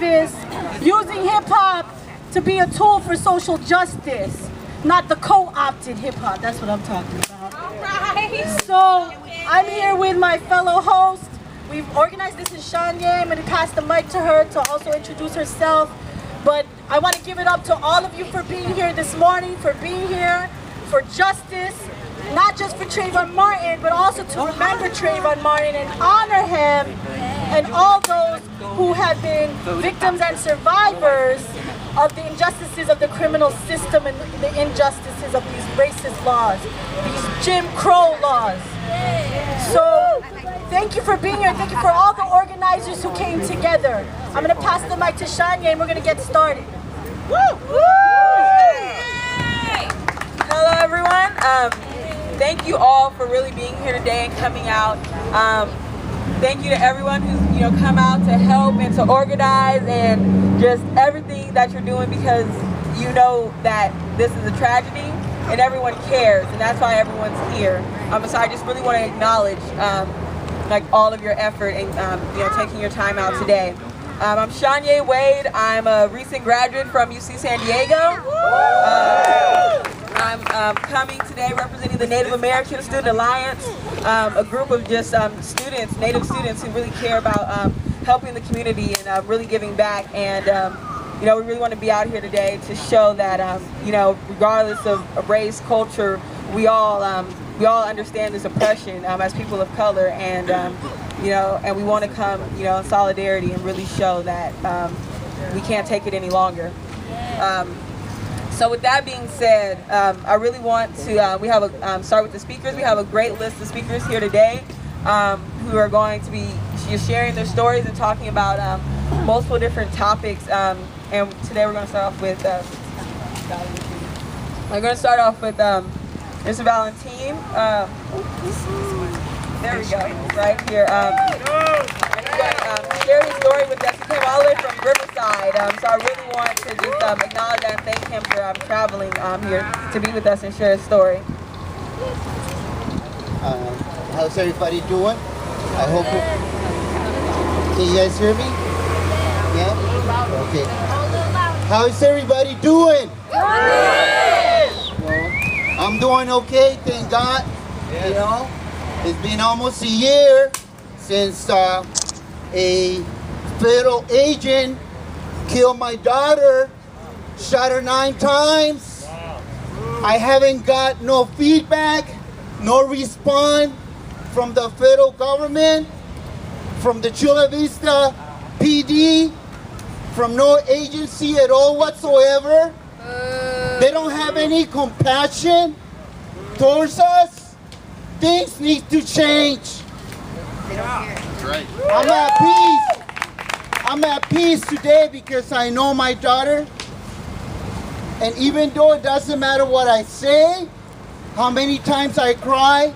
activists using hip-hop to be a tool for social justice, not the co-opted hip-hop. That's what I'm talking about. All right. So I'm here with my fellow host. We've organized this in Shanye. I'm going to pass the mic to her to also introduce herself. But I want to give it up to all of you for being here this morning, for being here for justice, not just for Trayvon Martin, but also to remember Trayvon Martin and honor him and all those who have been victims and survivors of the injustices of the criminal system and the injustices of these racist laws, these Jim Crow laws. So thank you for being here. Thank you for all the organizers who came together. I'm going to pass the mic to Shanye and we're going to get started. Woo! Woo! Hello everyone. Thank you all for really being here today and coming out. Thank you to everyone who's come out to help and to organize and just everything that you're doing, because you know that this is a tragedy and everyone cares, and that's why everyone's here. So I just really want to acknowledge like all of your effort and taking your time out today. I'm Shanye Wade. I'm a recent graduate from UC San Diego. I'm coming today representing the Native American Student Alliance, a group of just students, Native students who really care about helping the community and really giving back. And we really want to be out here today to show that regardless of race, culture, we all understand this oppression as people of color, and and we want to come in solidarity and really show that we can't take it any longer. So with that being said, I really want to, we have start with the speakers. We have a great list of speakers here today who are going to be sharing their stories and talking about multiple different topics. And today we're going to start off with, Mr. Valentine. There we go, right here. Share his story with us. He came all the way from Riverside, so I really want to just acknowledge that and thank him for traveling here to be with us and share his story. How's everybody doing? I hope can you guys hear me? Yeah? Okay. How's everybody doing? I'm doing okay, thank God. It's been almost a year since a federal agent killed my daughter, shot her 9 times. I haven't got no feedback, no response from the federal government, from the Chula Vista PD, from no agency at all whatsoever. They don't have any compassion towards us. Things need to change. Right. I'm at peace today because I know my daughter. And even though it doesn't matter what I say, how many times I cry,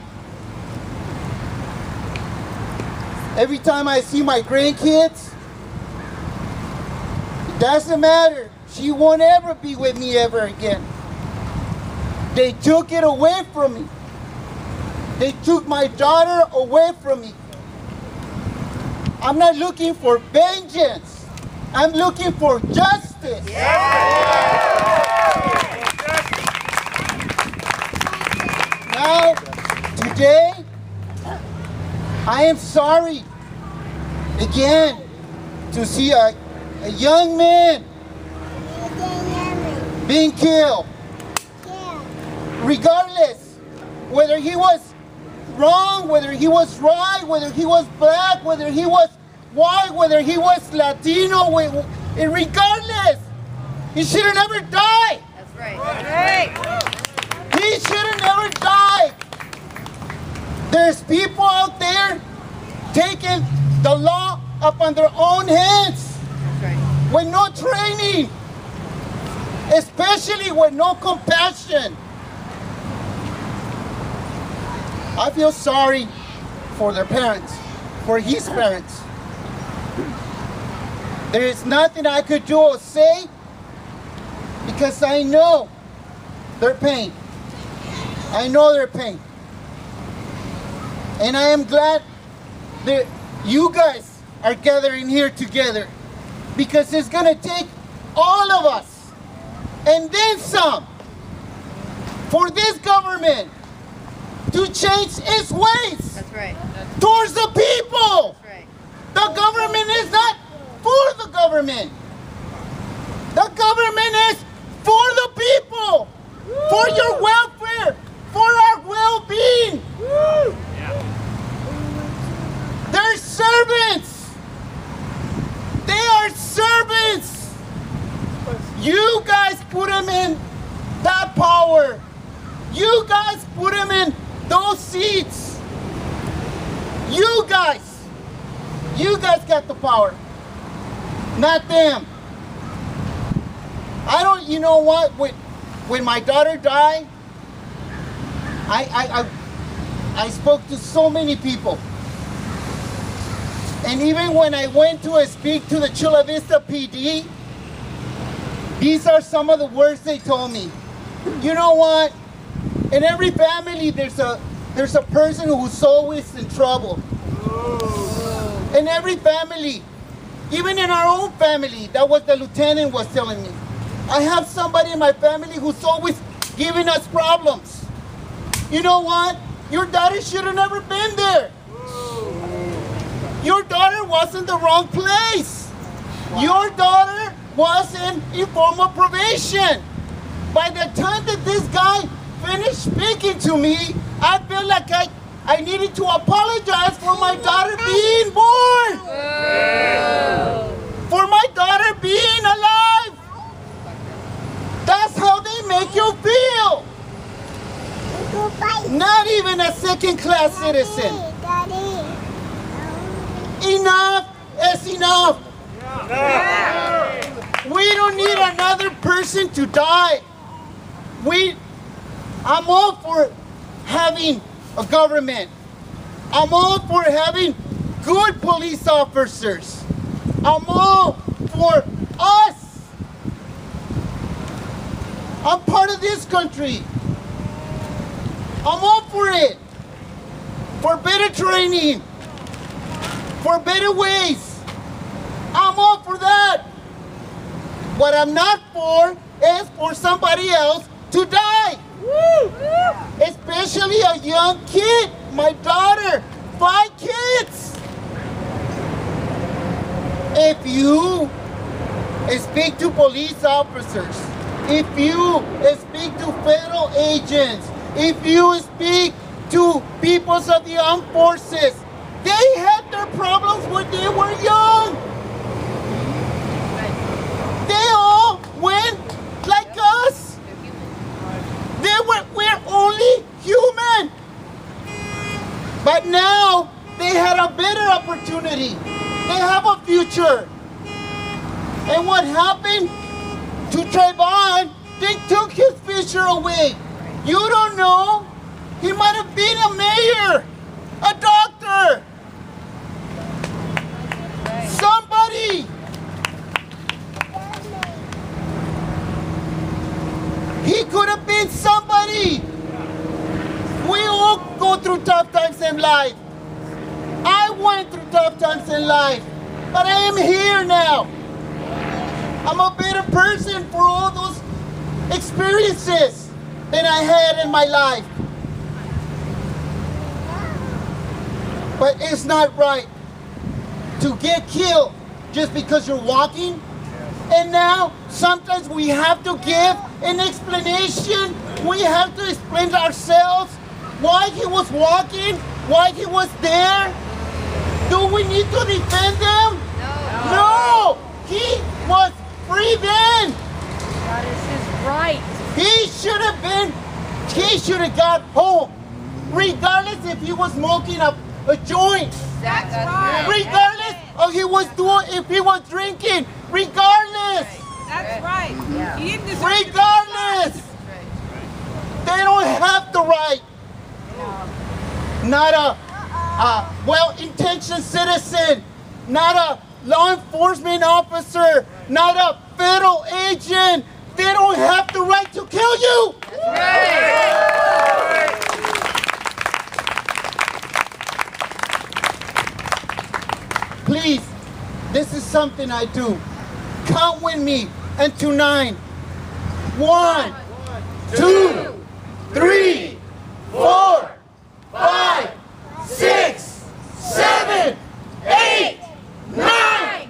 every time I see my grandkids, it doesn't matter. She won't ever be with me ever again. They took it away from me. They took my daughter away from me. I'm not looking for vengeance. I'm looking for justice. Now, today, I am sorry again to see a young man being killed. Regardless whether he was wrong, whether he was right, whether he was black, whether he was white, whether he was Latino, regardless, he should have never died. That's right. That's right. He should have never died. There's people out there taking the law up on their own hands. That's right. With no training, especially with no compassion. I feel sorry for their parents, for his parents. There is nothing I could do or say because I know their pain. I know their pain. And I am glad that you guys are gathering here together Because it's gonna take all of us, and then some, for this government to change its ways. That's right. Towards the people. That's right. The government is not for the government. The government is for the people, for your welfare, for our well-being. They're servants. They are servants. You guys put them in that power. You guys put them in those seats. You guys got the power, not them. I don't, you know what, when my daughter died, I spoke to so many people. And even when I went to speak to the Chula Vista PD, these are some of the words they told me. You know what? In every family, there's a person who's always in trouble. In every family, even in our own family, that was the lieutenant was telling me. I have somebody in my family who's always giving us problems. You know what? Your daughter should have never been there. Your daughter was in the wrong place. Your daughter was in informal probation. By the time that this guy finished speaking to me, I felt like I needed to apologize for my daughter being born. For my daughter being alive. That's how they make you feel. Not even a second-class citizen. Enough is enough. We don't need another person to die. I'm all for having a government. I'm all for having good police officers. I'm all for us. I'm part of this country. I'm all for it. For better training. For better ways. I'm all for that. What I'm not for is for somebody else to die. Especially a young kid. My daughter, 5 kids. If you speak to police officers, if you speak to federal agents, if you speak to people of the armed forces, they had their problems when they were young. They all went like us. We're only human. But now they had a better opportunity. They have a future. And what happened to Trayvon? They took his future away. You don't know. He might have been a mayor, a doctor, somebody. He could have been somebody. We all go through tough times in life. I went through tough times in life, but I am here now. I'm a better person for all those experiences than I had in my life. But it's not right to get killed just because you're walking. And now, sometimes we have to give an explanation. We have to explain to ourselves why he was walking, why he was there. Do we need to defend him? No! He was free then. That is his right. He should have got home. Regardless if he was smoking a joint. That's right. Regardless of if he was drinking. Regardless. That's right. Yeah. He didn't deserve Regardless. They don't have the right. Not a well-intentioned citizen. Not a law enforcement officer. Not a federal agent. They don't have the right to kill you. Please, this is something I do. count with me until 9. 1, 2, 3, 4, 5, 6, 7, 8, 9.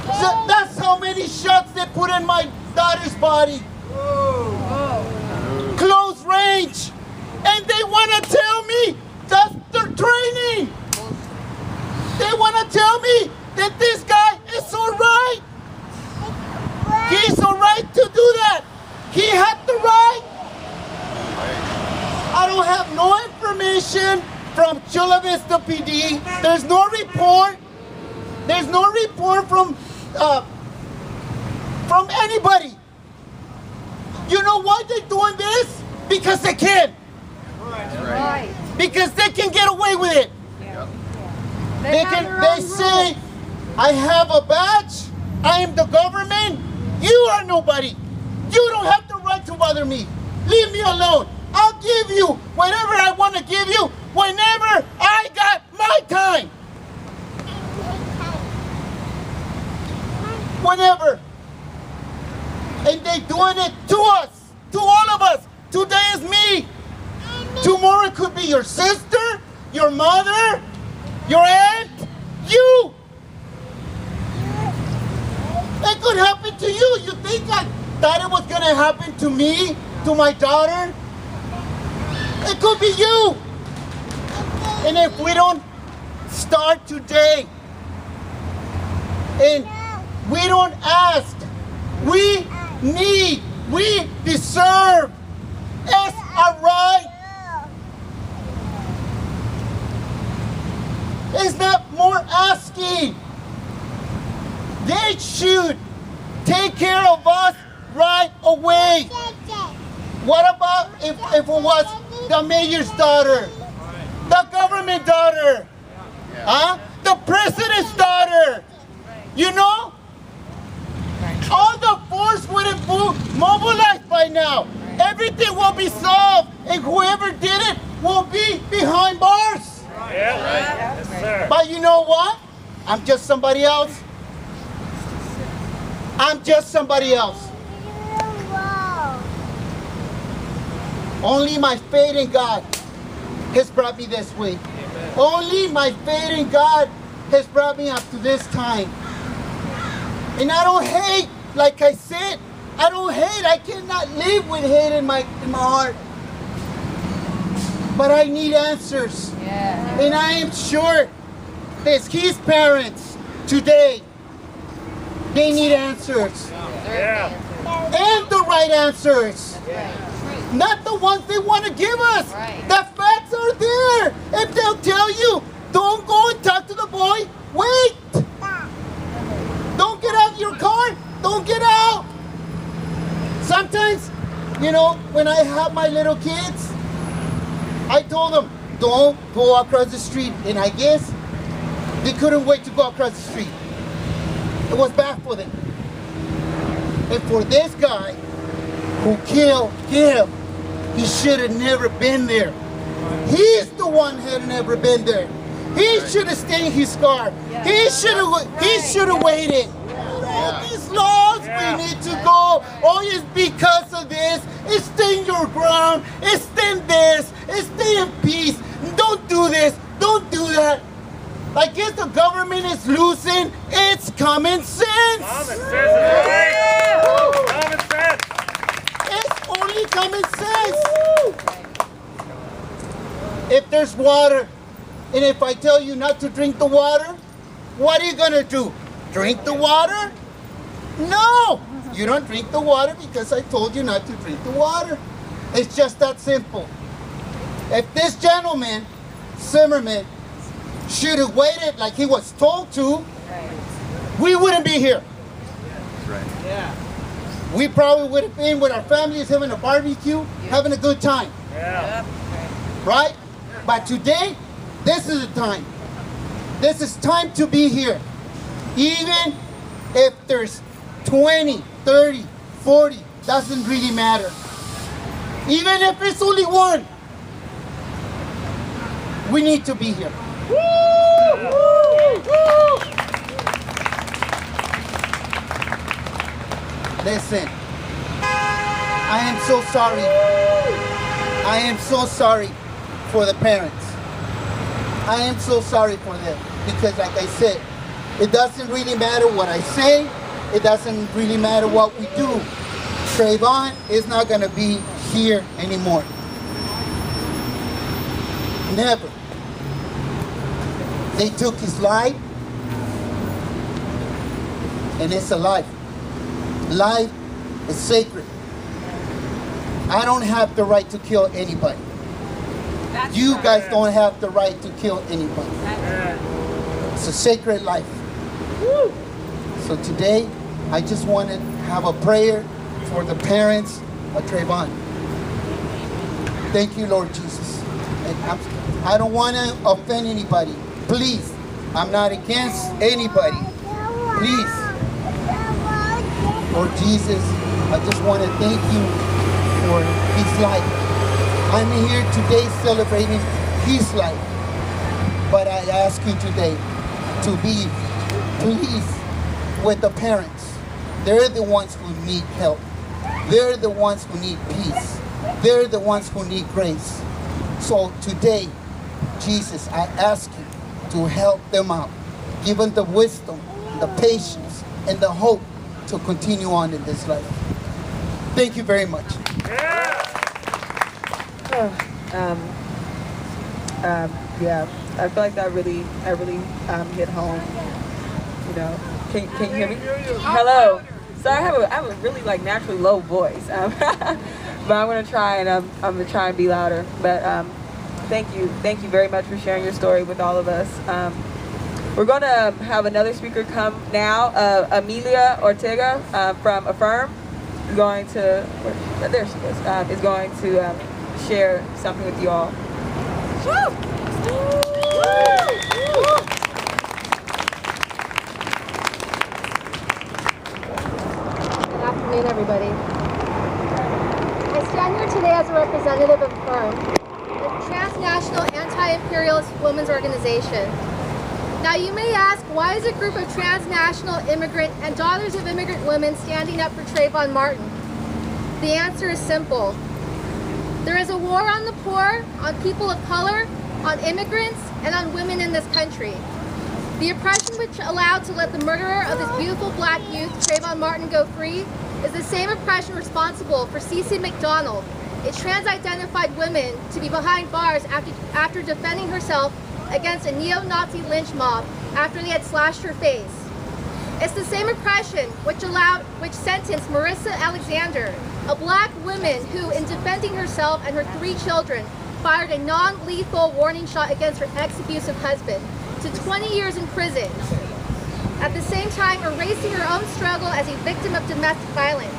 So that's how many shots they put in my daughter's body. Close range. And they want to tell me that's their training. They want to tell me that this guy is all right. He's all right to do that. He had the right. I don't have no information from Chula Vista PD. There's no report. There's no report from anybody. You know why they're doing this? Because they can. Right. Because they can get away with it. They say, I have a badge, I am the government, you are nobody. You don't have the right to bother me. Leave me alone. I'll give you whatever I want to give you whenever I got my time. Whenever. And they doing it to us, to all of us. Today is me. Tomorrow it could be your sister, your mother, your aunt, you. It could happen to you. You think I thought it was going to happen to me, to my daughter? It could be you. And if we don't start today, and we don't ask, we need, we deserve, it's a right. It's not more asking. They should take care of us right away. What about if it was the mayor's daughter, the government daughter, the president's daughter? You know? All the force would have mobilized by now. Everything will be solved, and whoever did it will be behind bars. Yeah, right. Yes, sir. But you know what? I'm just somebody else. I'm just somebody else. Only my faith in God has brought me this way. Amen. Only my faith in God has brought me up to this time. And I don't hate, like I said, I don't hate. I cannot live with hate in my heart. But I need answers. Yeah. And I am sure that his parents today, they need answers. Yeah. And the right answers. Yeah. Not the ones they want to give us. Right. The facts are there. If they'll tell you, don't go and talk to the boy, wait. Don't get out of your car. Don't get out. Sometimes, you know, when I have my little kids, I told them, don't go across the street. And I guess they couldn't wait to go across the street. It was bad for them. And for this guy who killed him, he should have never been there. He's the one who had never been there. He should have stayed in his car. He should have waited. All these laws we need to go. Oh, it's because of this. It's stay in your ground. It's stay in this. It's stay in peace. Don't do this. Don't do that. I guess the government is losing its common sense. Common sense is right. Common sense. It's only common sense. If there's water, and if I tell you not to drink the water, what are you gonna do? Drink the water? No! You don't drink the water because I told you not to drink the water. It's just that simple. If this gentleman, Zimmerman, should have waited like he was told to, we wouldn't be here. That's right. Yeah. We probably would have been with our families having a barbecue, having a good time. Yeah. Right? But today, this is the time. This is time to be here. Even if there's 20, 30, 40, doesn't really matter. Even if it's only one, we need to be here. Listen, I am so sorry. I am so sorry for the parents. I am so sorry for them because, like I said, it doesn't really matter what I say. It doesn't really matter what we do. Trayvon is not going to be here anymore. Never. They took his life, and it's a life. Life is sacred. I don't have the right to kill anybody. You guys don't have the right to kill anybody. It's a sacred life. So today, I just want to have a prayer for the parents of Trayvon. Thank you, Lord Jesus. And I don't want to offend anybody. Please, I'm not against anybody. Please, Lord Jesus, I just want to thank you for his life. I'm here today celebrating his life. But I ask you today to be pleased with the parents. They're the ones who need help. They're the ones who need peace. They're the ones who need grace. So today, Jesus, I ask you to help them out. Give them the wisdom, the patience, and the hope to continue on in this life. Thank you very much. Yeah, I feel like that really hit home. You know, can you hear me? Hello. Sorry, I have a really like naturally low voice, but I'm gonna try and I'm gonna try and be louder. But thank you very much for sharing your story with all of us. We're gonna have another speaker come now. Amelia Ortega from Affirm is going to there she is going to share something with you all. Woo! Good afternoon, everybody. I stand here today as a representative of Affirm, a transnational anti-imperialist women's organization. Now you may ask, why is a group of transnational immigrant and daughters of immigrant women standing up for Trayvon Martin? The answer is simple. There is a war on the poor, on people of color, on immigrants, and on women in this country. The oppression which allowed to let the murderer of this beautiful black youth, Trayvon Martin, go free is the same oppression responsible for Cece McDonald, a trans-identified woman, to be behind bars after defending herself against a neo-Nazi lynch mob after they had slashed her face. It's the same oppression which sentenced Marissa Alexander, a black woman who, in defending herself and her 3 children, fired a non-lethal warning shot against her ex-abusive husband, to 20 years in prison, at the same time erasing her own struggle as a victim of domestic violence.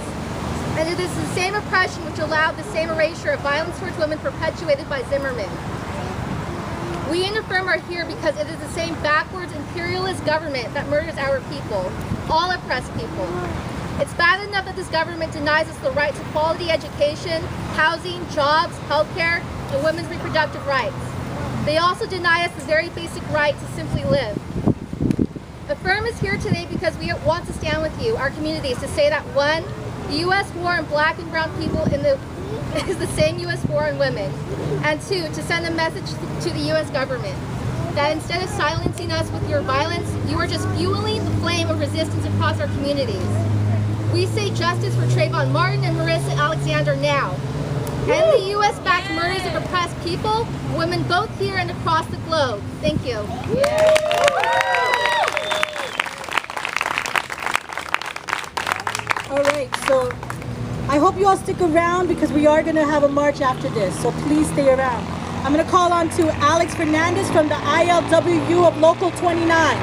And it is the same oppression which allowed the same erasure of violence towards women perpetuated by Zimmerman. We in Affirm are here because it is the same backwards imperialist government that murders our people, all oppressed people. It's bad enough that this government denies us the right to quality education, housing, jobs, healthcare, and women's reproductive rights. They also deny us the very basic right to simply live. Affirm is here today because we want to stand with you, our communities, to say that 1, the U.S. war on black and brown people is the same U.S. war on women, and 2, to send a message to the U.S. government that instead of silencing us with your violence, you are just fueling the flame of resistance across our communities. We say justice for Trayvon Martin and Marissa Alexander now. End the U.S.-backed murders of oppressed people, women both here and across the globe. Thank you. All right, so I hope you all stick around because we are going to have a march after this, so please stay around. I'm going to call on to Alex Fernandez from the ILWU of Local 29.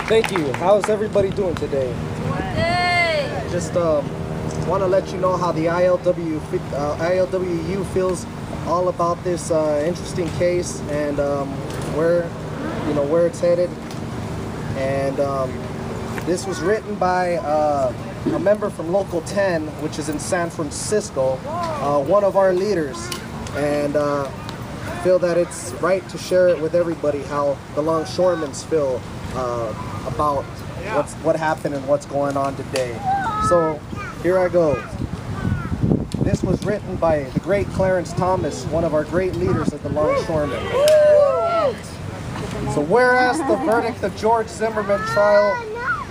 Thank you. How's everybody doing today? Just want to let you know how the ILWU feels all about this interesting case and where it's headed. And this was written by a member from Local 10, which is in San Francisco, one of our leaders. And feel that it's right to share it with everybody how the longshoremen's feel about what happened and what's going on today. So here I go. This was written by the great Clarence Thomas, one of our great leaders of the longshoremen. So whereas the verdict of George Zimmerman trial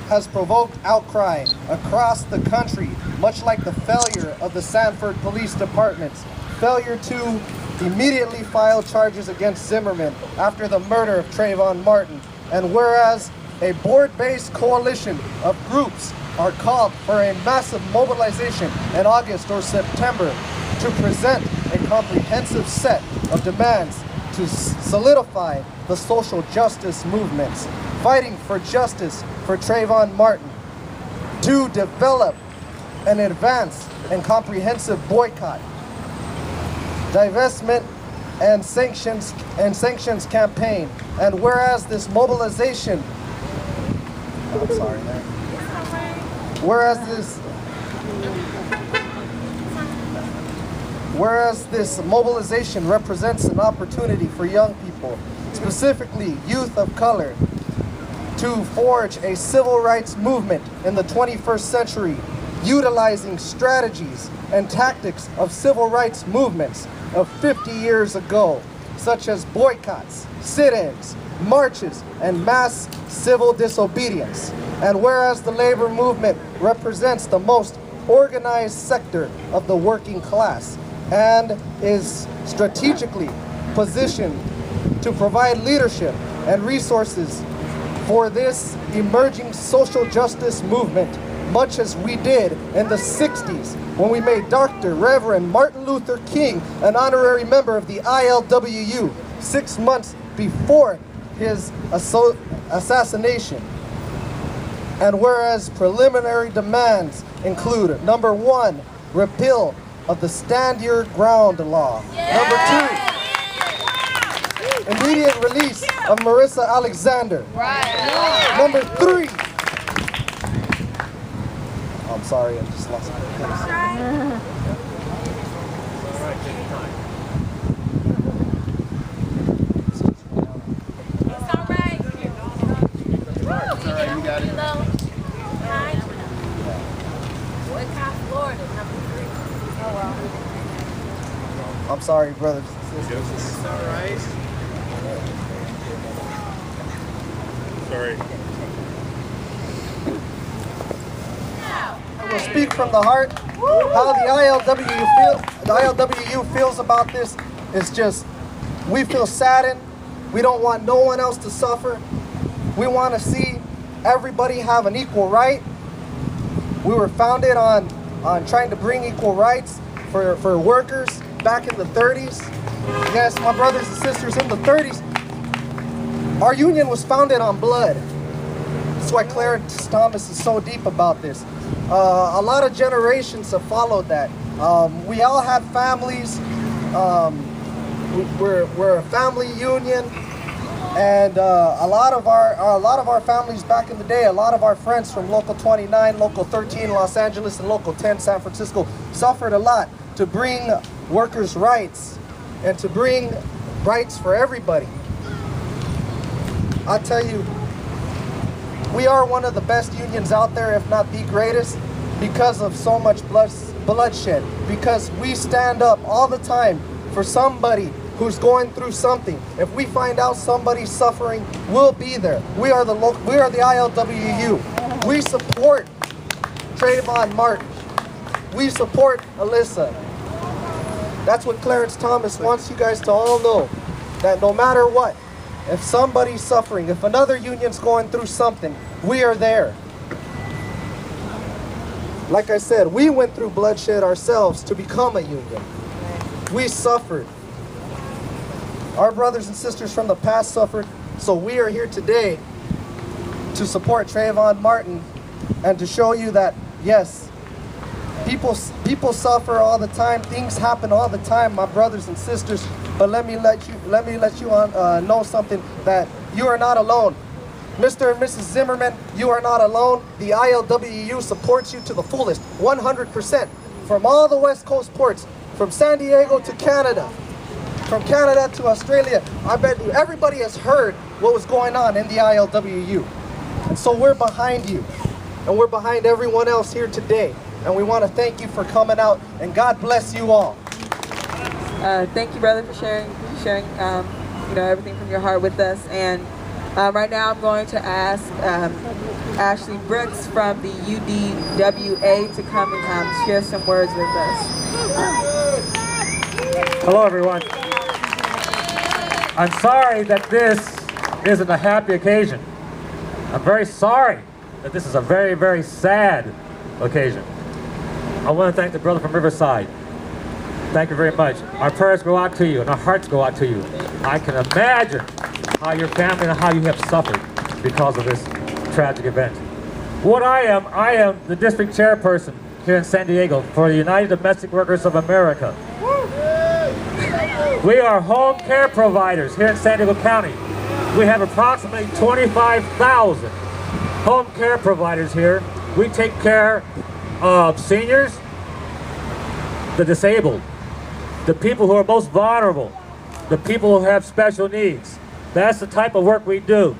has provoked outcry across the country, much like the failure of the Sanford Police Department's failure to immediately file charges against Zimmerman after the murder of Trayvon Martin, and whereas a board-based coalition of groups are called for a massive mobilization in August or September to present a comprehensive set of demands to solidify the social justice movements, fighting for justice for Trayvon Martin, to develop an advanced and comprehensive boycott, divestment and sanctions campaign. And whereas this mobilization, I'm sorry, man. Whereas this mobilization represents an opportunity for young people, specifically youth of color, to forge a civil rights movement in the 21st century, utilizing strategies and tactics of civil rights movements of 50 years ago, such as boycotts, sit-ins, marches, and mass civil disobedience. And whereas the labor movement represents the most organized sector of the working class and is strategically positioned to provide leadership and resources for this emerging social justice movement, much as we did in the 60s when we made Dr. Reverend Martin Luther King an honorary member of the ILWU 6 months before his assassination. And whereas preliminary demands include, number 1, repeal of the Stand Your Ground law. Number 2, immediate release of Marissa Alexander. Number 3, I'm sorry, I just lost my place. I'm sorry, brothers and sisters. It's all right. Sorry. I will speak from the heart. How the ILWU feels about this is just, we feel saddened. We don't want no one else to suffer. We want to see everybody have an equal right. We were founded on trying to bring equal rights for workers back in the 30s. Yes, my brothers and sisters, in the 30s, our union was founded on blood. That's why Clarence Thomas is so deep about this. A lot of generations have followed that. We all have families. We're a family union, and a lot of our families back in the day, a lot of our friends from Local 29, Local 13 Los Angeles, and Local 10 San Francisco suffered a lot to bring workers' rights and to bring rights for everybody. I'll tell you, we are one of the best unions out there, if not the greatest, because of so much bloodshed. Because we stand up all the time for somebody who's going through something. If we find out somebody's suffering, we'll be there. We are the ILWU. We support Trayvon Martin. We support Alyssa. That's what Clarence Thomas wants you guys to all know. That no matter what, if somebody's suffering, if another union's going through something, we are there. Like I said, we went through bloodshed ourselves to become a union. We suffered. Our brothers and sisters from the past suffered, so we are here today to support Trayvon Martin and to show you that, yes, people suffer all the time, things happen all the time, my brothers and sisters, but let me let you know something, that you are not alone. Mr. and Mrs. Zimmerman, you are not alone. The ILWU supports you to the fullest, 100%, from all the West Coast ports, from San Diego to Canada. from Canada to Australia. I bet you everybody has heard what was going on in the ILWU. And so we're behind you. And we're behind everyone else here today. And we want to thank you for coming out, and God bless you all. Thank you, brother, for sharing everything from your heart with us. And right now I'm going to ask Ashley Brooks from the UDWA to come and share some words with us. Hello, everyone. I'm sorry that this isn't a happy occasion. I'm very sorry that this is a very, very sad occasion. I want to thank the brother from Riverside. Thank you very much. Our prayers go out to you and our hearts go out to you. I can imagine how your family and how you have suffered because of this tragic event. What I am the district chairperson here in San Diego for the United Domestic Workers of America. We are home care providers here in San Diego County. We have approximately 25,000 home care providers here. We take care of seniors, the disabled, the people who are most vulnerable, the people who have special needs. That's the type of work we do.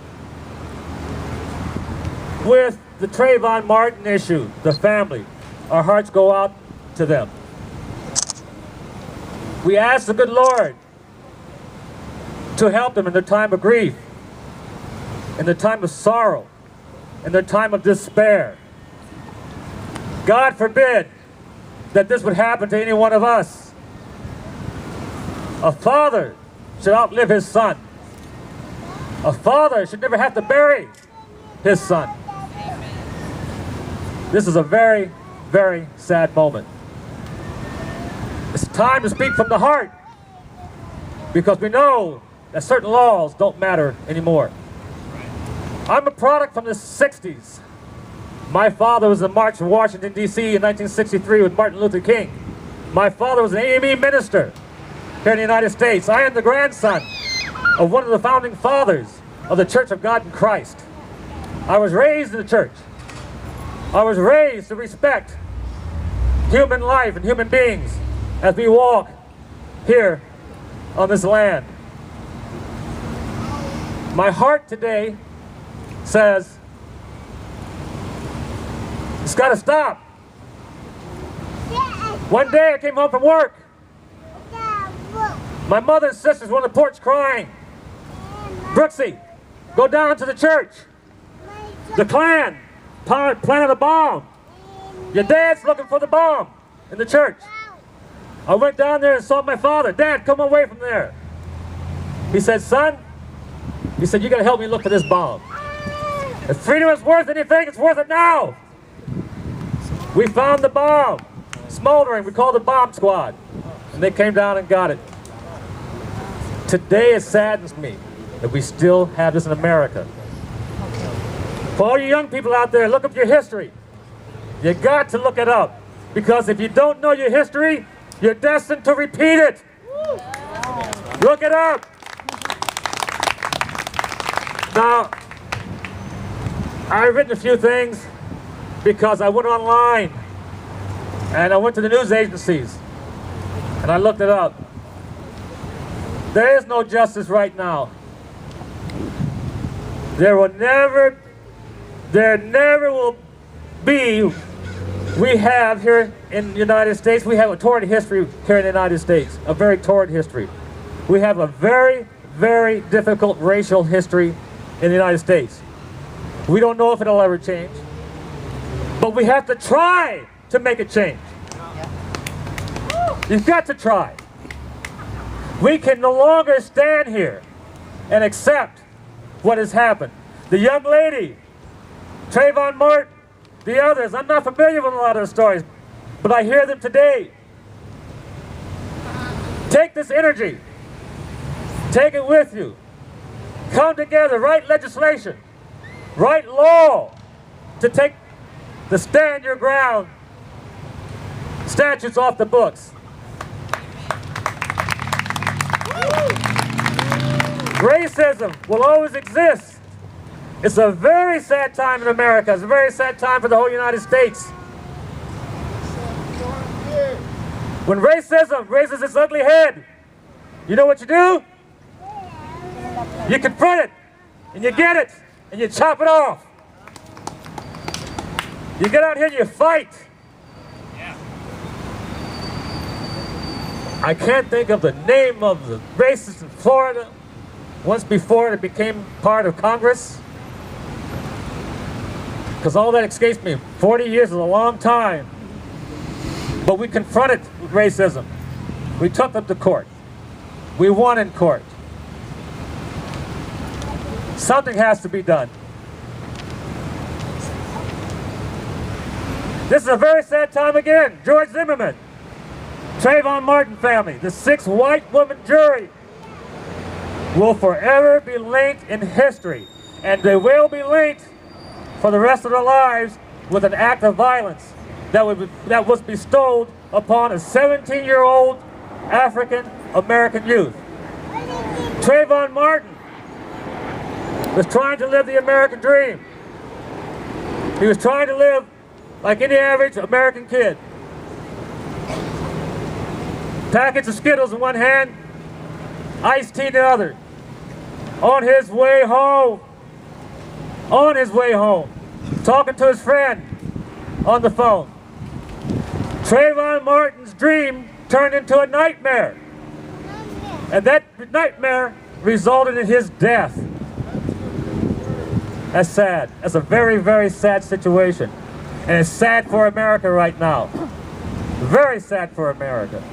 With the Trayvon Martin issue, the family, our hearts go out to them. We ask the good Lord to help them in their time of grief, in their time of sorrow, in their time of despair. God forbid that this would happen to any one of us. A father should outlive his son. A father should never have to bury his son. This is a very, very sad moment. It's time to speak from the heart, because we know that certain laws don't matter anymore. I'm a product from the 60s. My father was in the March of Washington, D.C. in 1963 with Martin Luther King. My father was an AME minister here in the United States. I am the grandson of one of the founding fathers of the Church of God in Christ. I was raised in the church. I was raised to respect human life and human beings as we walk here on this land. My heart today says, it's got to stop. One day I came home from work. My mother and sisters were on the porch crying. Brooksy, go down to the church. The Klan planted a bomb. Your dad's looking for the bomb in the church. I went down there and saw my father. Dad, come away from there. He said, son, he said, you got to help me look for this bomb. If freedom is worth anything, it's worth it now. We found the bomb, smoldering. We called the bomb squad, and they came down and got it. Today it saddens me that we still have this in America. For all you young people out there, look up your history. You got to look it up, because if you don't know your history, you're destined to repeat it. Look it up. Now, I've written a few things because I went online and I went to the news agencies and I looked it up. There is no justice right now. There never will be. We have here in the United States, we have a torrid history here in the United States, a very torrid history. We have a very, very difficult racial history in the United States. We don't know if it'll ever change, but we have to try to make it change. You've got to try. We can no longer stand here and accept what has happened. The young lady, Trayvon Martin, the others, I'm not familiar with a lot of the stories, but I hear them today. Take this energy. Take it with you. Come together, write legislation, write law to take the stand your ground statutes off the books. Racism will always exist. It's a very sad time in America. It's a very sad time for the whole United States. When racism raises its ugly head, You know what you do? You confront it, and you get it, and you chop it off. You get out here and you fight. I can't think of the name of the racist in Florida once before it became part of Congress. Because all that escapes me. 40 years is a long time. But we confronted racism. We took them to court. We won in court. Something has to be done. This is a very sad time again. George Zimmerman, Trayvon Martin family, the 6 white woman jury will forever be linked in history. And they will be linked for the rest of their lives with an act of violence that was bestowed upon a 17-year-old African-American youth. Trayvon Martin was trying to live the American dream. He was trying to live like any average American kid. Packets of Skittles in one hand, iced tea in the other. On his way home, talking to his friend on the phone. Trayvon Martin's dream turned into a nightmare. And that nightmare resulted in his death. That's sad. That's a very, very sad situation. And it's sad for America right now. Very sad for America.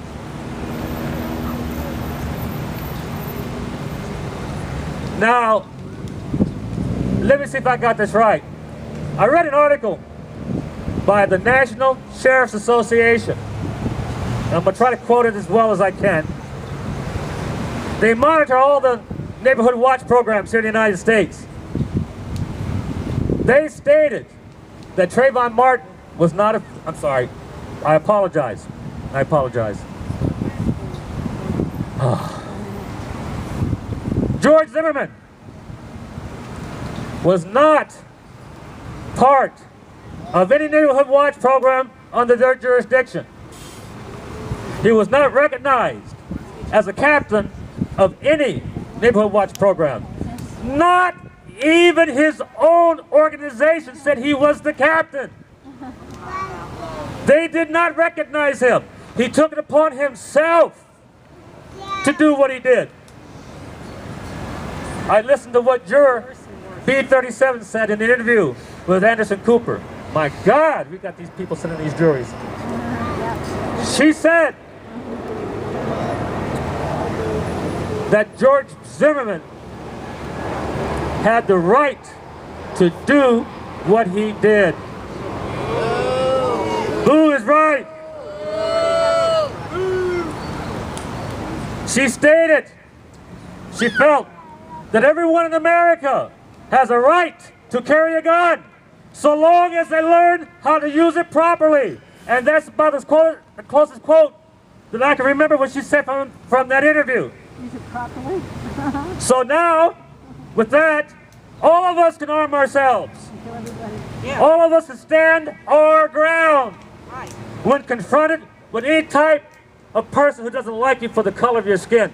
Now, let me see if I got this right. I read an article by the National Sheriff's Association. And I'm going to try to quote it as well as I can. They monitor all the neighborhood watch programs here in the United States. They stated that Trayvon Martin was not a... I'm sorry. I apologize. George Zimmerman was not part of any neighborhood watch program under their jurisdiction. He was not recognized as a captain of any neighborhood watch program. Not even his own organization said he was the captain. They did not recognize him. He took it upon himself to do what he did. I listened to what juror B37 said in an interview with Anderson Cooper. My God, we got these people sitting in these juries. She said that George Zimmerman had the right to do what he did. Who is right? She stated she felt that everyone in America has a right to carry a gun so long as they learn how to use it properly. And that's about the closest quote that I can remember what she said from that interview. Use it properly? So now, with that, all of us can arm ourselves. All of us can stand our ground when confronted with any type of person who doesn't like you for the color of your skin.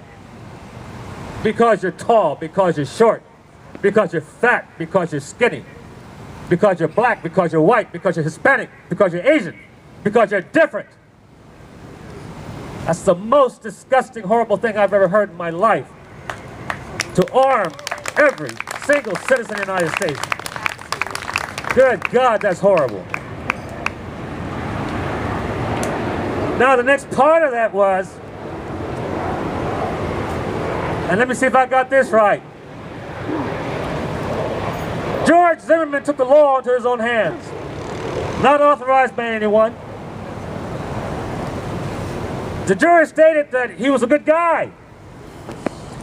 Because you're tall, because you're short, because you're fat, because you're skinny, because you're black, because you're white, because you're Hispanic, because you're Asian, because you're different. That's the most disgusting, horrible thing I've ever heard in my life. To arm every single citizen in the United States. Good God, that's horrible. Now the next part of that was, and let me see if I got this right. George Zimmerman took the law into his own hands. Not authorized by anyone. The jury stated that he was a good guy.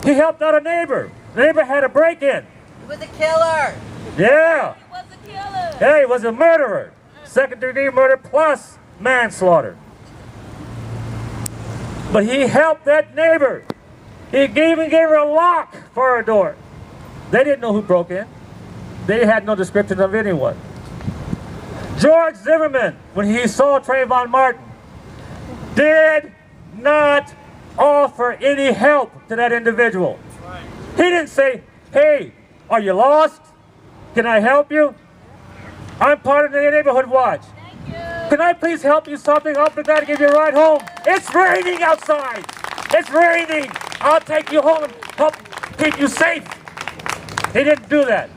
He helped out a neighbor. The neighbor had a break-in. He was a killer. Yeah. He was a killer. Yeah, he was a murderer. Second-degree murder plus manslaughter. But he helped that neighbor. He even gave her a lock for her door. They didn't know who broke in. They had no description of anyone. George Zimmerman, when he saw Trayvon Martin, did not offer any help to that individual. He didn't say, hey, are you lost? Can I help you? I'm part of the neighborhood watch. Can I please help you something? I'll be glad to give you a ride home. It's raining outside. It's raining. I'll take you home and help keep you safe. He didn't do that.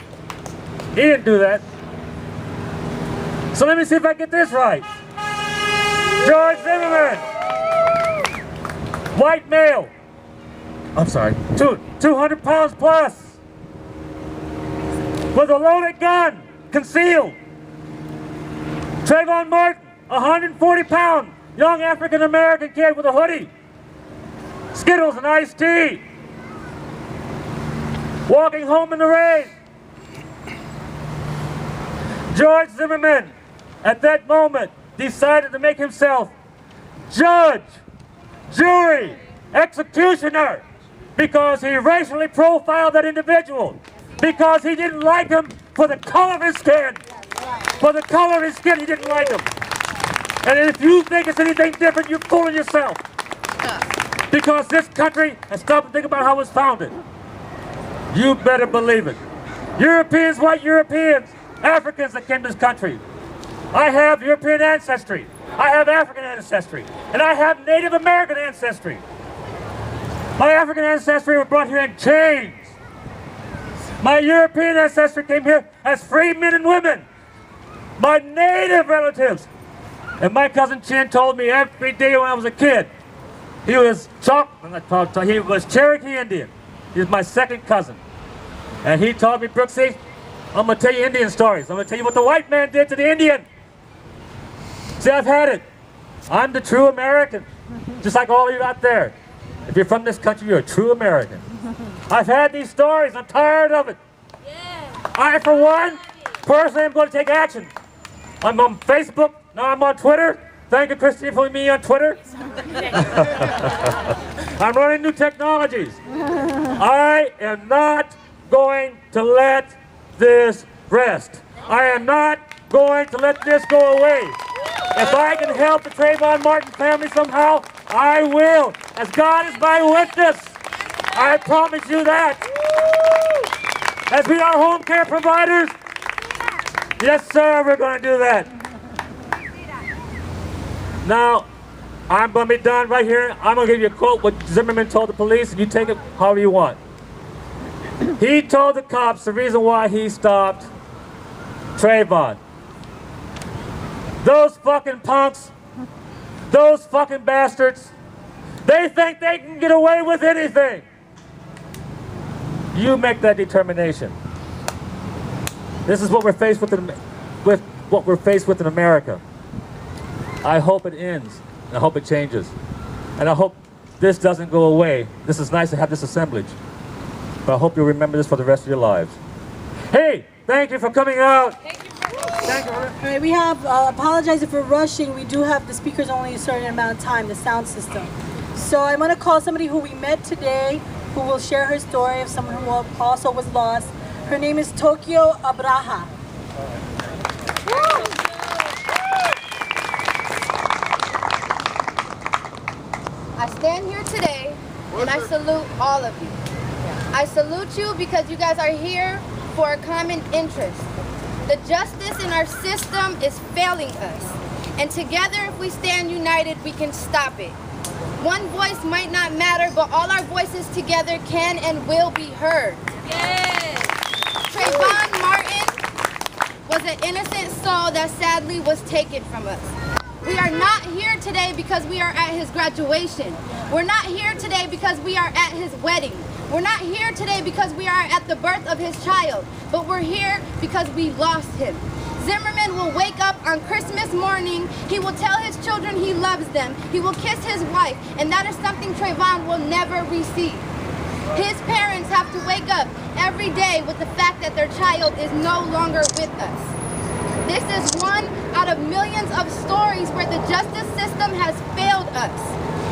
He didn't do that. So let me see if I get this right. George Zimmerman, white male. I'm sorry, 200 pounds plus, with a loaded gun, concealed. Trayvon Martin, 140 pound, young African American kid with a hoodie, Skittles and iced tea, walking home in the rain. George Zimmerman, at that moment, decided to make himself judge, jury, executioner, because he racially profiled that individual, because he didn't like him for the color of his skin. For the color of his skin, he didn't like him. And if you think it's anything different, you're fooling yourself. Because this country has stopped to think about how it was founded. You better believe it. Europeans, white Europeans, Africans that came to this country. I have European ancestry. I have African ancestry. And I have Native American ancestry. My African ancestry were brought here in chains. My European ancestry came here as free men and women. My Native relatives. And my cousin Chin told me every day when I was a kid, he was he was Cherokee Indian. He was my second cousin. And he taught me, Brooksy, I'm going to tell you Indian stories. I'm going to tell you what the white man did to the Indian. See, I've had it. I'm the true American, just like all of you out there. If you're from this country, you're a true American. I've had these stories. I'm tired of it. I, for one, personally am going to take action. I'm on Facebook. Now I'm on Twitter. Thank you, Christine, for me on Twitter. I'm learning new technologies. I am not going to let this rest. I am not going to let this go away. If I can help the Trayvon Martin family somehow, I will. As God is my witness, I promise you that. As we are home care providers, yes, sir, we're going to do that. Now, I'm going to be done right here. I'm going to give you a quote what Zimmerman told the police, and you take it however you want. He told the cops the reason why he stopped Trayvon. Those fucking punks, those fucking bastards, they think they can get away with anything. You make that determination. This is what we're faced with in America. I hope it ends, and I hope it changes. And I hope this doesn't go away. This is nice to have this assemblage, but I hope you'll remember this for the rest of your lives. Hey, thank you for coming out. Thank you. All right, we have, apologize if we're rushing, we do have the speakers only a certain amount of time, the sound system. So I'm going to call somebody who we met today, who will share her story of someone who also was lost. Her name is Tokyo Abraha. I stand here today and I salute all of you. I salute you because you guys are here for a common interest. The justice in our system is failing us. And together, if we stand united, we can stop it. One voice might not matter, but all our voices together can and will be heard. Yes. Trayvon Martin was an innocent soul that sadly was taken from us. We are not here today because we are at his graduation. We're not here today because we are at his wedding. We're not here today because we are at the birth of his child, but we're here because we lost him. Zimmerman will wake up on Christmas morning, he will tell his children he loves them, he will kiss his wife, and that is something Trayvon will never receive. His parents have to wake up every day with the fact that their child is no longer with us. This is one out of millions of stories where the justice system has failed us.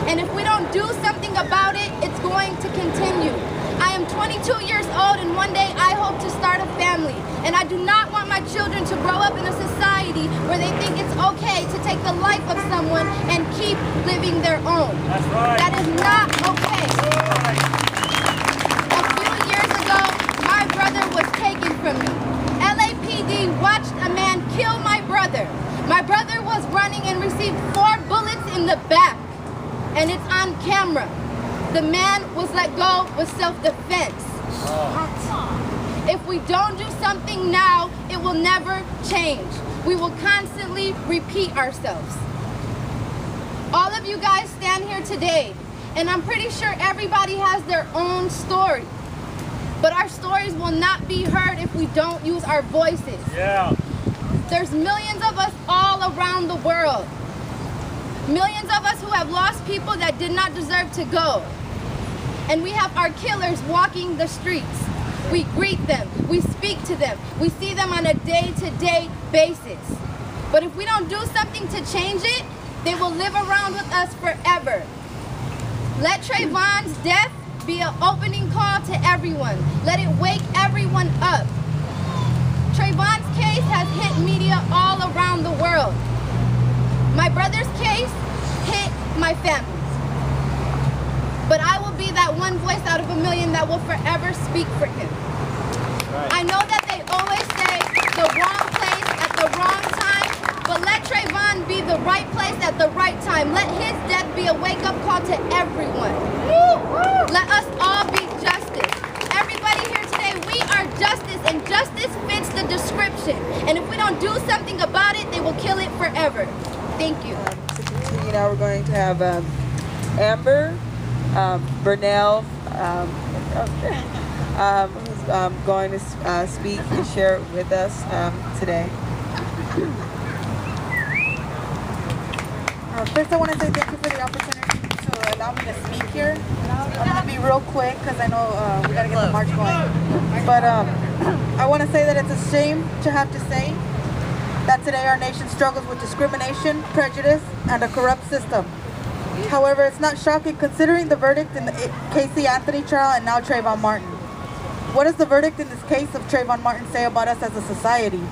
And if we don't do something about it, it's going to continue. I am 22 years old and one day I hope to start a family. And I do not want my children to grow up in a society where they think it's okay to take the life of someone and keep living their own. That's right. That is not okay. A few years ago, my brother was taken from me. LAPD watched a man kill my brother. My brother was running and received 4 bullets in the back. And it's on camera. The man was let go with self-defense. If we don't do something now, it will never change. We will constantly repeat ourselves. All of you guys stand here today, and I'm pretty sure everybody has their own story. But our stories will not be heard if we don't use our voices. Yeah. There's millions of us all around the world. Millions of us who have lost people that did not deserve to go. And we have our killers walking the streets. We greet them, we speak to them, we see them on a day-to-day basis. But if we don't do something to change it, they will live around with us forever. Let Trayvon's death be an opening call to everyone. Let it wake everyone up. Trayvon's case has hit media all around the world. My brother's case hit my family. But I will be that one voice out of a million that will forever speak for him. Right. I know that they always say the wrong place at the wrong time, but let Trayvon be the right place at the right time. Let his death be a wake-up call to everyone. Let us all be justice. Everybody here today, we are justice, and justice fits the description. And if we don't do something about it, they will kill it forever. Thank you. To continue now, we're going to have Amber, Burnell, who's going to speak and share with us today. First, I want to say thank you for the opportunity to allow me to speak here. I'm going to be real quick because I know we got to get the march going. But I want to say that it's a shame to have to say that today our nation struggles with discrimination, prejudice, and a corrupt system. However, it's not shocking considering the verdict in the Casey Anthony trial and now Trayvon Martin. What does the verdict in this case of Trayvon Martin say about us as a society?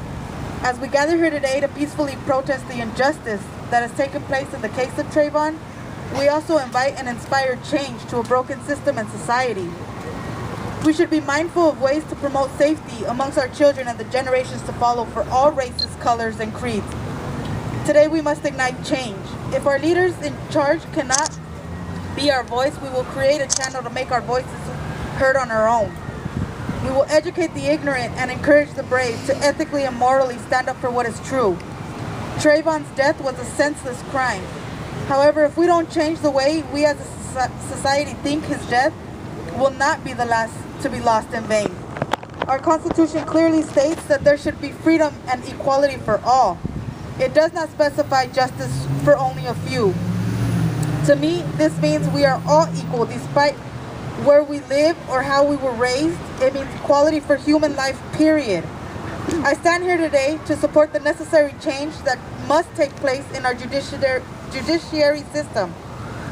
As we gather here today to peacefully protest the injustice that has taken place in the case of Trayvon, we also invite and inspire change to a broken system and society. We should be mindful of ways to promote safety amongst our children and the generations to follow for all races, colors, and creeds. Today we must ignite change. If our leaders in charge cannot be our voice, we will create a channel to make our voices heard on our own. We will educate the ignorant and encourage the brave to ethically and morally stand up for what is true. Trayvon's death was a senseless crime. However, if we don't change the way we as a society think, his death will not be the last to be lost in vain. Our Constitution clearly states that there should be freedom and equality for all. It does not specify justice for only a few. To me, this means we are all equal despite where we live or how we were raised. It means equality for human life, period. I stand here today to support the necessary change that must take place in our judiciary system.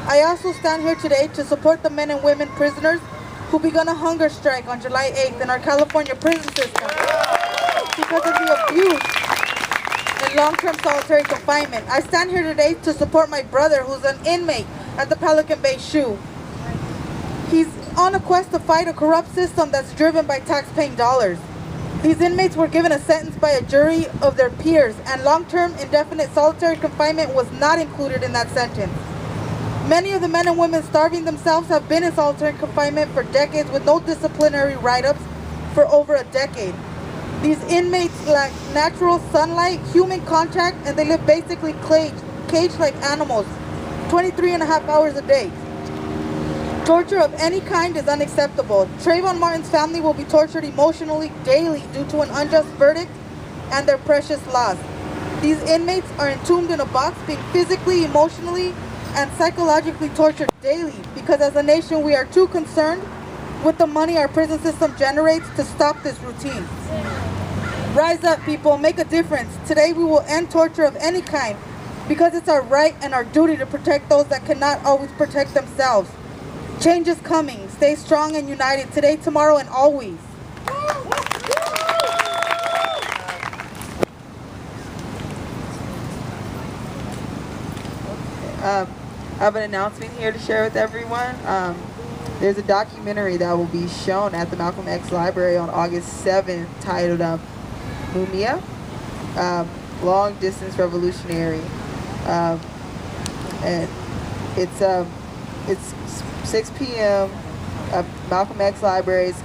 I also stand here today to support the men and women prisoners who began a hunger strike on July 8th in our California prison system because of the abuse and long-term solitary confinement. I stand here today to support my brother who's an inmate at the Pelican Bay SHU. He's on a quest to fight a corrupt system that's driven by tax-paying dollars. These inmates were given a sentence by a jury of their peers, and long-term indefinite solitary confinement was not included in that sentence. Many of the men and women starving themselves have been in solitary confinement for decades with no disciplinary write-ups for over a decade. These inmates lack natural sunlight, human contact, and they live basically caged like animals, 23.5 hours a day. Torture of any kind is unacceptable. Trayvon Martin's family will be tortured emotionally daily due to an unjust verdict and their precious loss. These inmates are entombed in a box, being physically, emotionally, and psychologically tortured daily because as a nation we are too concerned with the money our prison system generates to stop this routine. Rise up, people, make a difference. Today we will end torture of any kind because it's our right and our duty to protect those that cannot always protect themselves. Change is coming. Stay strong and united today, tomorrow, and always. I have an announcement here to share with everyone. There's a documentary that will be shown at the Malcolm X Library on August 7th titled Mumia, Long Distance Revolutionary. And it's 6 p.m. Malcolm X Library is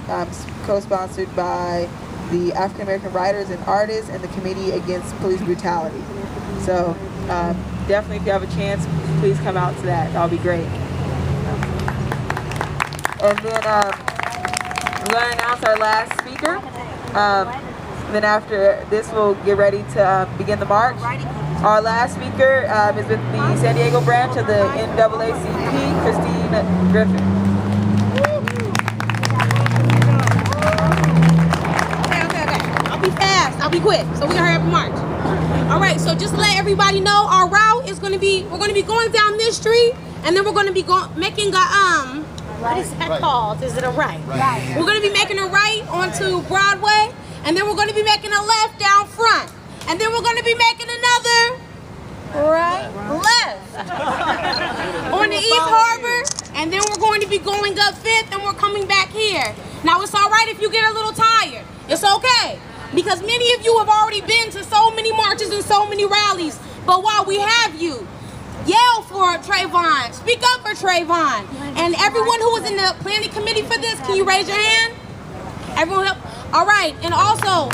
co-sponsored by the African American Writers and Artists and the Committee Against Police Brutality. So definitely, if you have a chance, please come out to that. That'll be great. And then we're going to announce our last speaker. Then after this, we'll get ready to begin the march. Our last speaker is with the San Diego branch of the NAACP, Christine Griffin. I'll be quick, so we can hurry up and march. All right, so just to let everybody know, our route is going to be, we're going to be going down this street, and then we're going to be making a, what is that called? Is it a right? We're going to be making a right onto Broadway, and then we're going to be making a left down front, and then we're going to be making another left on the East Harbor, and then we're going to be going up 5th, and we're coming back here. Now, it's all right if you get a little tired. It's okay. Because many of you have already been to so many marches and so many rallies. But while we have you, yell for Trayvon. Speak up for Trayvon. And everyone who was in the planning committee for this, can you raise your hand? Everyone help? All right. And also,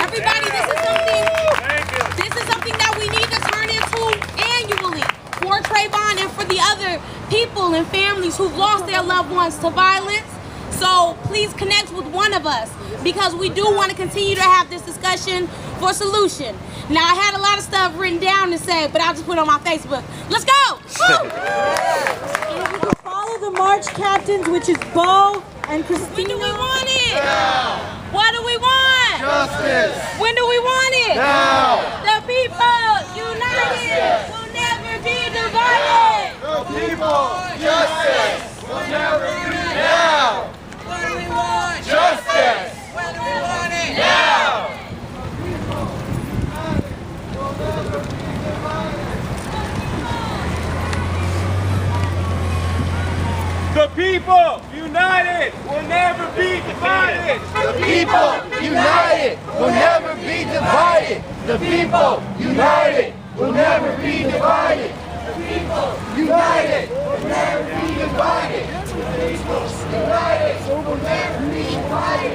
everybody, this is something that we need to turn into annually for Trayvon and for the other people and families who've lost their loved ones to violence. So please connect with one of us, because we do want to continue to have this discussion for solution. Now, I had a lot of stuff written down to say, but I'll just put it on my Facebook. Let's go! And you can follow the march captains, which is Bo and Christina. When do we want it? Now. What do we want? Justice. When do we want it? Now. The people united will never be divided. The people, justice will never be now. What do we want? Justice. When do we want it? Now. The people united will never be divided. The people united will never be divided. The people united will never be divided. The people united will never be divided. The people united will never be divided.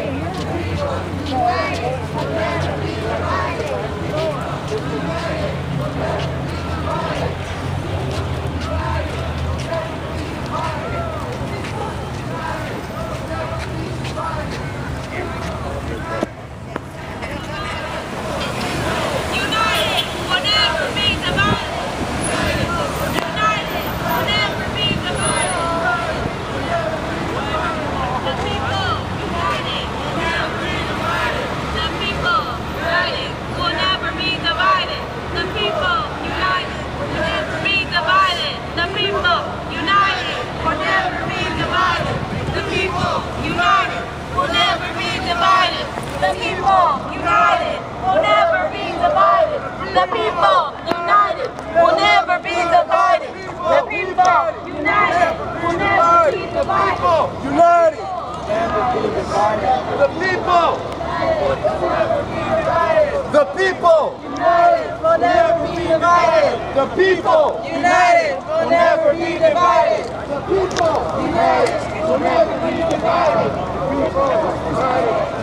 The people united will never be divided. The people united will never be divided. The people united will never be divided. The people united will never be divided. The people united will never be divided. United. Never be divided. The people. The people. United will never be divided. The people. United will never be divided. The people. United will never be divided. United!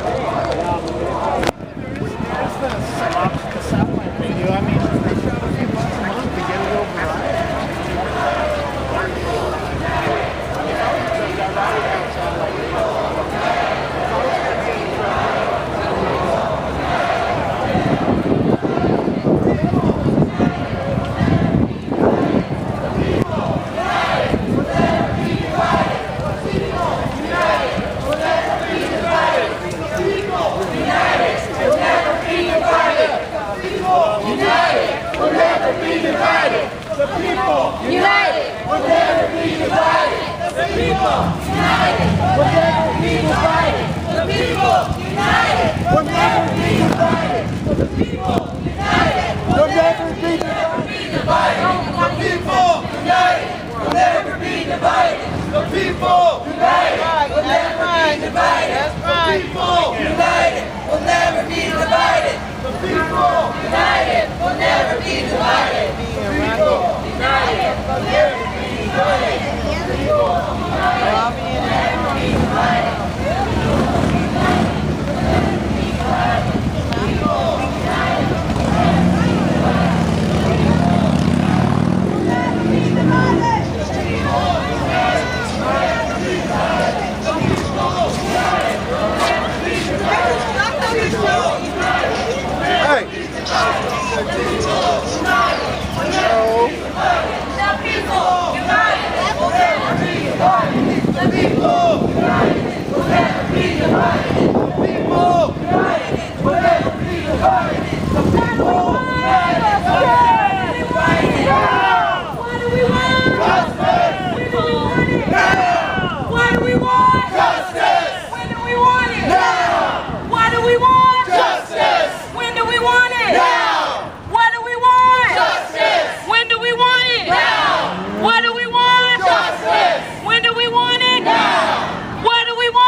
divided. The people united will never be divided. The people united will never be divided. Now! What do we want? Justice! When do we want it? Now! What do we want? Justice! When do we want it? Now! What do we want? Justice! When do we want it? Now! What do we want? Justice! When do we want it? Now! What do we want? Justice! When do we want it? Now! What do we want?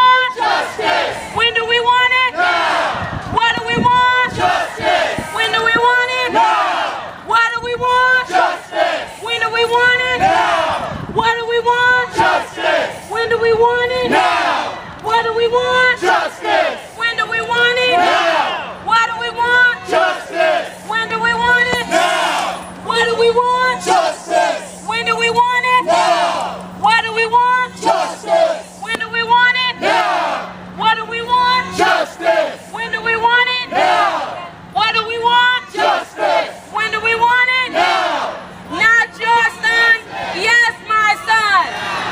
Justice! When do we want it? Now! What do we want? Justice! When do we want it? Now! What do we want? Justice! When do we want it? Now! What do we want? Justice! When do we want it? Now! What do we want? Justice! When do we want it? Now! What do we want? Justice! When do we want it? Now! What do we want? Justice! When do we want it? Now! What do we want? Justice! When do we want it? Now! What do we want? Justice! When do we want it? Now! What do we want? Justice! When do we want it? Now! Not your son, yes my son.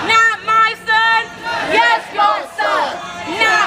Not my son, yes your son. Not